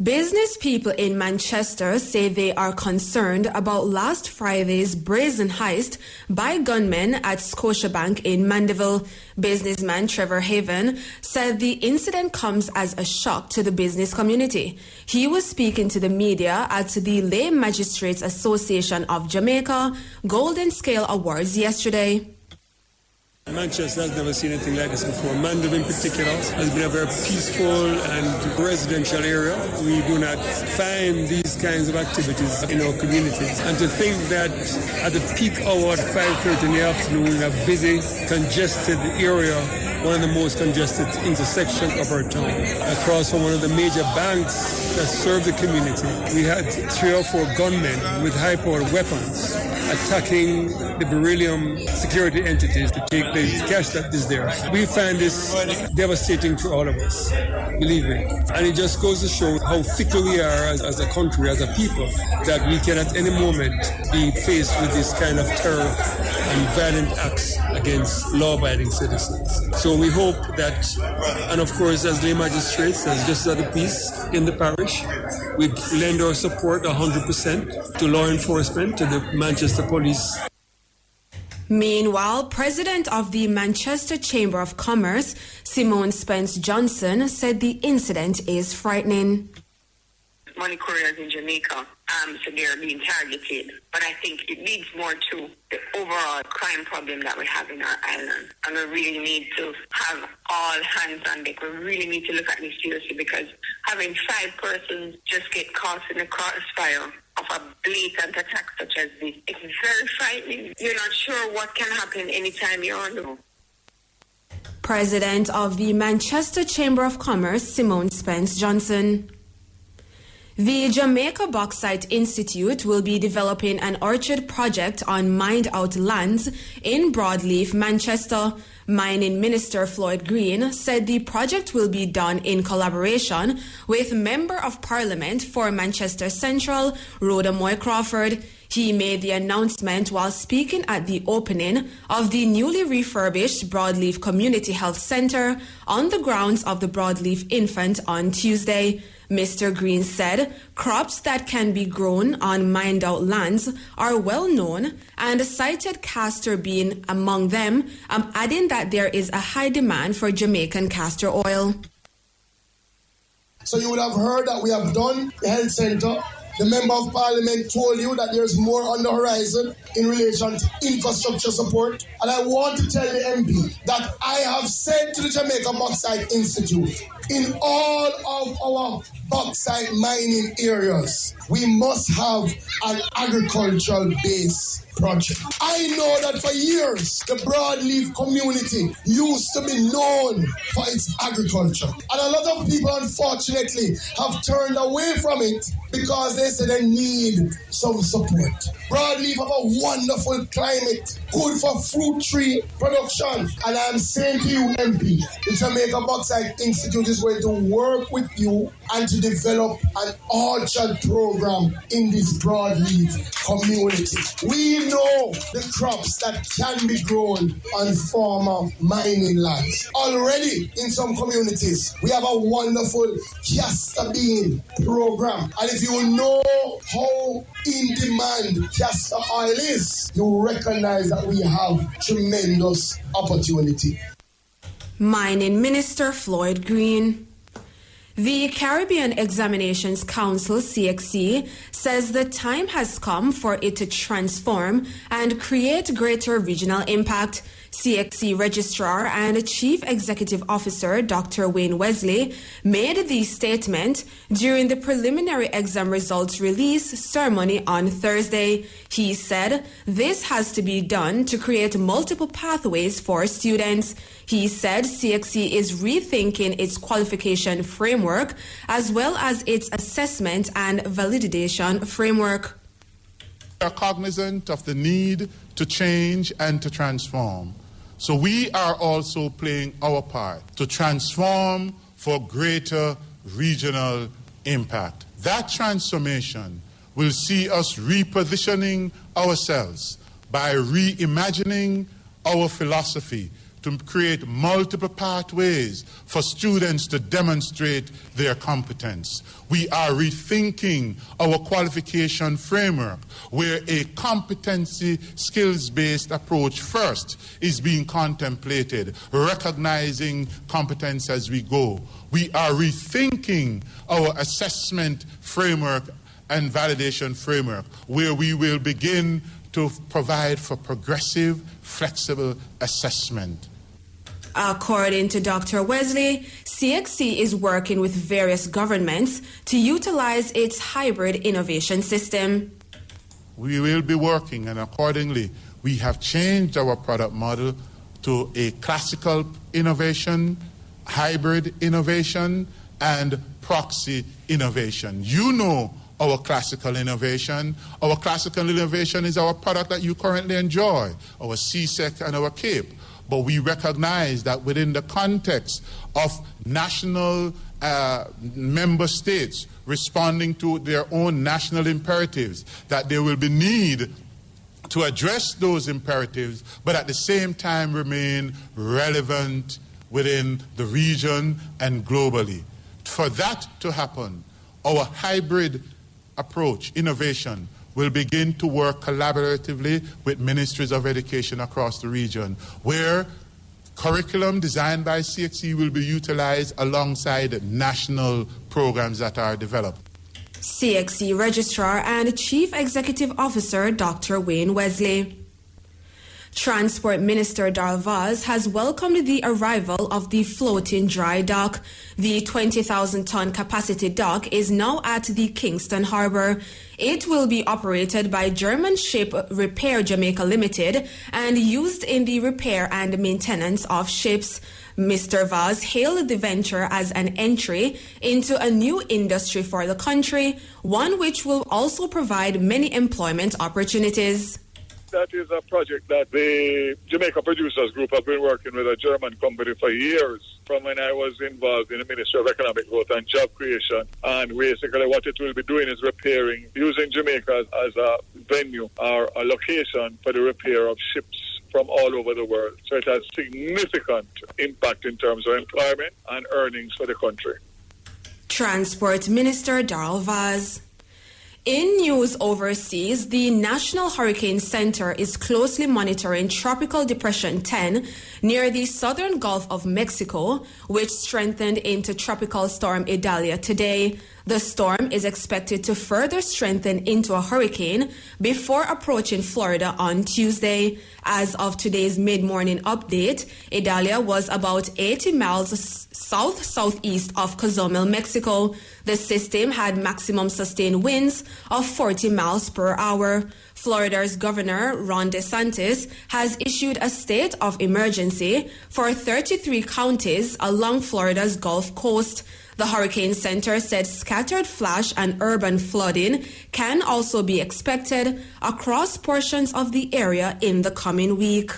Business people in Manchester say they are concerned about last Friday's brazen heist by gunmen at Scotiabank in Mandeville. Businessman Trevor Haven said the incident comes as a shock to the business community. He was speaking to the media at the Lay Magistrates Association of Jamaica Golden Scale Awards yesterday. Manchester has never seen anything like this before. Mandeville in particular has been a very peaceful and residential area. We do not find these kinds of activities in our communities. And to think that at the peak hour at 5:30 in the afternoon, a busy, congested area, one of the most congested intersections of our town, across from one of the major banks that serve the community, we had 3 or 4 gunmen with high-powered weapons attacking the beryllium security entities to take the cash that is there. We find this devastating to all of us, believe me. And it just goes to show how fickle we are as a country, as a people, that we can at any moment be faced with this kind of terror and violent acts against law-abiding citizens. So we hope that, and of course as lay magistrates, as justice of the peace in the parish, we lend our support 100% to law enforcement, to the Manchester Police. Meanwhile, President of the Manchester Chamber of Commerce, Spence-Johnson, said the incident is frightening. Money couriers in Jamaica, so they're being targeted. But I think it leads more to the overall crime problem that we have in our island. And we really need to have all hands on deck. We really need to look at this seriously, because having 5 persons just get caught in the crossfire of a blatant attack such as this, it's very frightening. You're not sure what can happen anytime you are know. President of the Manchester Chamber of Commerce, Spence-Johnson. The Jamaica Bauxite Institute will be developing an orchard project on mined-out lands in Broadleaf, Manchester. Mining Minister Floyd Green said the project will be done in collaboration with Member of Parliament for Manchester Central, Rhoda Moy Crawford. He made the announcement while speaking at the opening of the newly refurbished Broadleaf Community Health Centre on the grounds of the Broadleaf Infant on Tuesday. Mr. Green said crops that can be grown on mined-out lands are well known and cited castor bean among them, adding that there is a high demand for Jamaican castor oil. So you would have heard that we have done the health centre. The Member of Parliament told you that there's more on the horizon in relation to infrastructure support. And I want to tell the MP that I have said to the Jamaica Bauxite Institute, in all of our bauxite mining areas, we must have an agricultural base project. I know that for years, the Broadleaf community used to be known for its agriculture. And a lot of people, unfortunately, have turned away from it because they say they need some support. Broadleaf have a wonderful climate, good for fruit tree production. And I'm saying to you, MP, the Jamaica Bauxite Institute is going to work with you and to develop an orchard program in this Broadleaf community. We know the crops that can be grown on former mining lands. Already in some communities, we have a wonderful castor bean program. And if you know how in demand castor oil is, you recognize that we have tremendous opportunity. Mining Minister Floyd Green. The Caribbean Examinations Council, CXC, says the time has come for it to transform and create greater regional impact. CXC Registrar and Chief Executive Officer Dr. Wayne Wesley made the statement during the preliminary exam results release ceremony on Thursday. He said this has to be done to create multiple pathways for students. He said CXC is rethinking its qualification framework as well as its assessment and validation framework. We are cognizant of the need to change and to transform. So we are also playing our part to transform for greater regional impact. That transformation will see us repositioning ourselves by reimagining our philosophy to create multiple pathways for students to demonstrate their competence. We are rethinking our qualification framework, where a competency skills-based approach first is being contemplated, recognizing competence as we go. We are rethinking our assessment framework and validation framework, where we will begin to provide for progressive, flexible assessment. According to Dr. Wesley, CXC is working with various governments to utilize its hybrid innovation system. We will be working, and accordingly, we have changed our product model to a classical innovation, hybrid innovation, and proxy innovation. You know our classical innovation. Our classical innovation is our product that you currently enjoy, our CSEC and our CAPE. But we recognize that within the context of national member states responding to their own national imperatives, that there will be need to address those imperatives, but at the same time remain relevant within the region and globally. For that to happen, our hybrid approach, innovation, will begin to work collaboratively with ministries of education across the region, where curriculum designed by CXC will be utilized alongside national programs that are developed. CXC Registrar and Chief Executive Officer Dr. Wayne Wesley. Transport Minister Darl Vaz has welcomed the arrival of the floating dry dock. The 20,000-ton capacity dock is now at the Kingston Harbour. It will be operated by German ship Repair Jamaica Limited and used in the repair and maintenance of ships. Mr. Vaz hailed the venture as an entry into a new industry for the country, one which will also provide many employment opportunities. That is a project that the Jamaica Producers Group have been working with a German company for years, from when I was involved in the Ministry of Economic Growth and Job Creation. And basically what it will be doing is repairing, using Jamaica as a venue or a location for the repair of ships from all over the world. So it has significant impact in terms of employment and earnings for the country. Transport Minister Darl Vaz. In news overseas, the National Hurricane Center is closely monitoring Tropical Depression 10 near the southern Gulf of Mexico, which strengthened into Tropical Storm Idalia today. The storm is expected to further strengthen into a hurricane before approaching Florida on Tuesday. As of today's mid-morning update, Idalia was about 80 miles south-southeast of Cozumel, Mexico. The system had maximum sustained winds of 40 miles per hour. Florida's Governor Ron DeSantis has issued a state of emergency for 33 counties along Florida's Gulf Coast. The Hurricane Center said scattered flash and urban flooding can also be expected across portions of the area in the coming week.